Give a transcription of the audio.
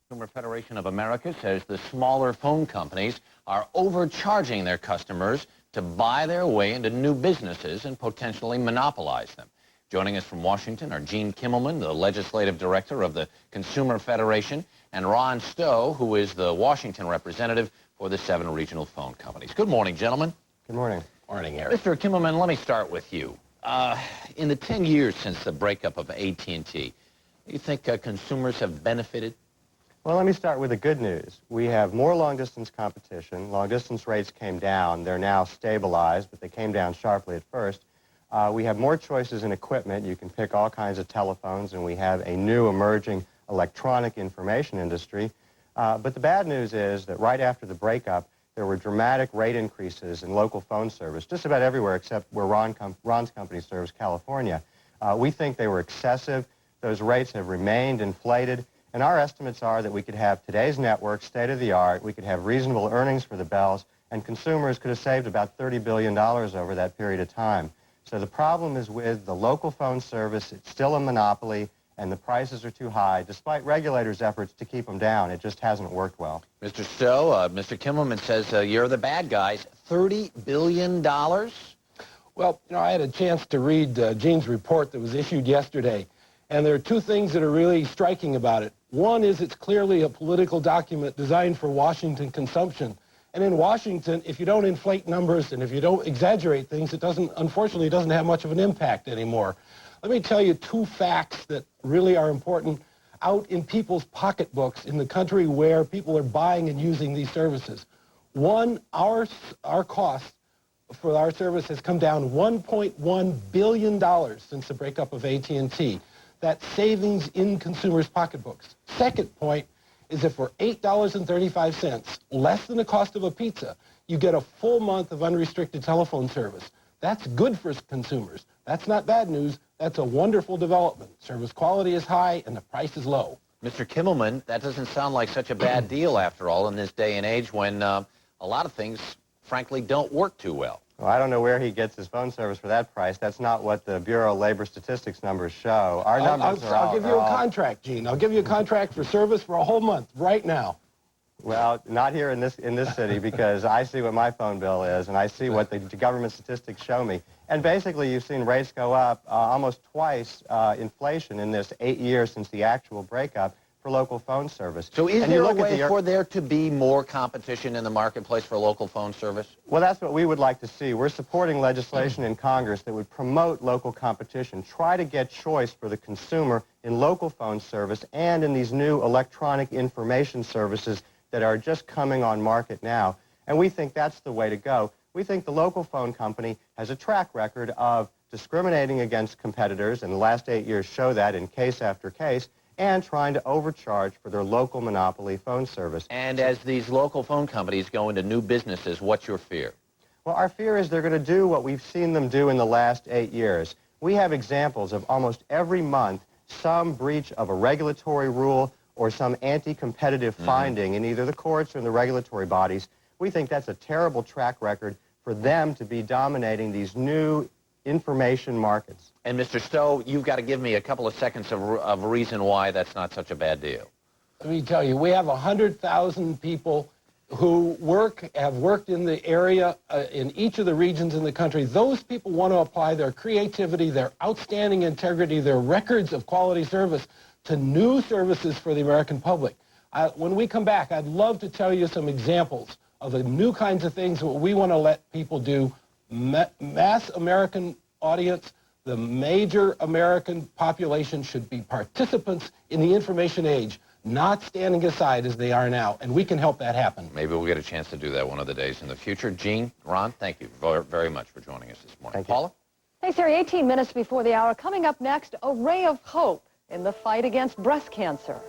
Consumer Federation of America says the smaller phone companies are overcharging their customers to buy their way into new businesses and potentially monopolize them. Joining us from Washington are Gene Kimmelman, the legislative director of the Consumer Federation, and Ron Stowe, who is the Washington representative for the 7 regional phone companies. Good morning, gentlemen. Good morning. Morning, Eric. Mr. Kimmelman, let me start with you. In the 10 years since the breakup of AT&T, do you think consumers have benefited? Well, let me start with the good news. We have more long-distance competition. Long-distance rates came down. They're now stabilized, but they came down sharply at first. We have more choices in equipment. You can pick all kinds of telephones, and we have a new emerging electronic information industry. But the bad news is that right after the breakup, there were dramatic rate increases in local phone service, just about everywhere except where Ron's company serves, California. We think they were excessive. Those rates have remained inflated. And our estimates are that we could have today's network, state-of-the-art, we could have reasonable earnings for the bells, and consumers could have saved about $30 billion over that period of time. So the problem is with the local phone service. It's still a monopoly, and the prices are too high, despite regulators' efforts to keep them down. It just hasn't worked well. Mr. Stowe, Mr. Kimmelman says you're the bad guys. $30 billion? Well, you know, I had a chance to read Gene's report that was issued yesterday, and there are 2 things that are really striking about it. One is it's clearly a political document designed for Washington consumption. And in Washington, if you don't inflate numbers and if you don't exaggerate things, it unfortunately doesn't have much of an impact anymore. Let me tell you 2 facts that really are important out in people's pocketbooks in the country where people are buying and using these services. One, our cost for our service has come down $1.1 billion since the breakup of AT&T. That's savings in consumers' pocketbooks. Second point is if for $8.35, less than the cost of a pizza, you get a full month of unrestricted telephone service. That's good for consumers. That's not bad news. That's a wonderful development. Service quality is high and the price is low. Mr. Kimmelman, that doesn't sound like such a bad deal after all in this day and age when a lot of things, frankly, don't work too well. Well, I don't know where he gets his phone service for that price. That's not what the Bureau of Labor Statistics numbers show. Our numbers I'll give you a contract, Gene. I'll give you a contract for service for a whole month right now. Well, not here in this city, because I see what my phone bill is, and I see what the government statistics show me. And basically, you've seen rates go up almost twice inflation in this 8 years since the actual breakup for local phone service. So is there a way for there to be more competition in the marketplace for local phone service? Well, that's what we would like to see. We're supporting legislation in Congress that would promote local competition, try to get choice for the consumer in local phone service and in these new electronic information services that are just coming on market now. And we think that's the way to go. We think the local phone company has a track record of discriminating against competitors, and the last 8 years show that in case after case, and trying to overcharge for their local monopoly phone service. And as these local phone companies go into new businesses, what's your fear? Well, our fear is they're going to do what we've seen them do in the last 8 years. We have examples of almost every month some breach of a regulatory rule or some anti-competitive finding in either the courts or in the regulatory bodies. We think that's a terrible track record for them to be dominating these new information markets. And Mr. Stowe, you've got to give me a couple of seconds of reason why that's not such a bad deal. Let me tell you, we have 100,000 people who have worked in the area in each of the regions in the country. Those people want to apply their creativity, their outstanding integrity, their records of quality service to new services for the American public. When we come back, I'd love to tell you some examples of the new kinds of things that we want to let people do. Mass American audience, the major American population should be participants in the information age, not standing aside as they are now, and we can help that happen. Maybe we'll get a chance to do that one of the days in the future. Gene, Ron, thank you very much for joining us this morning. Thank you. Paula? Thanks, Harry. 18 minutes before the hour. Coming up next, a ray of hope in the fight against breast cancer.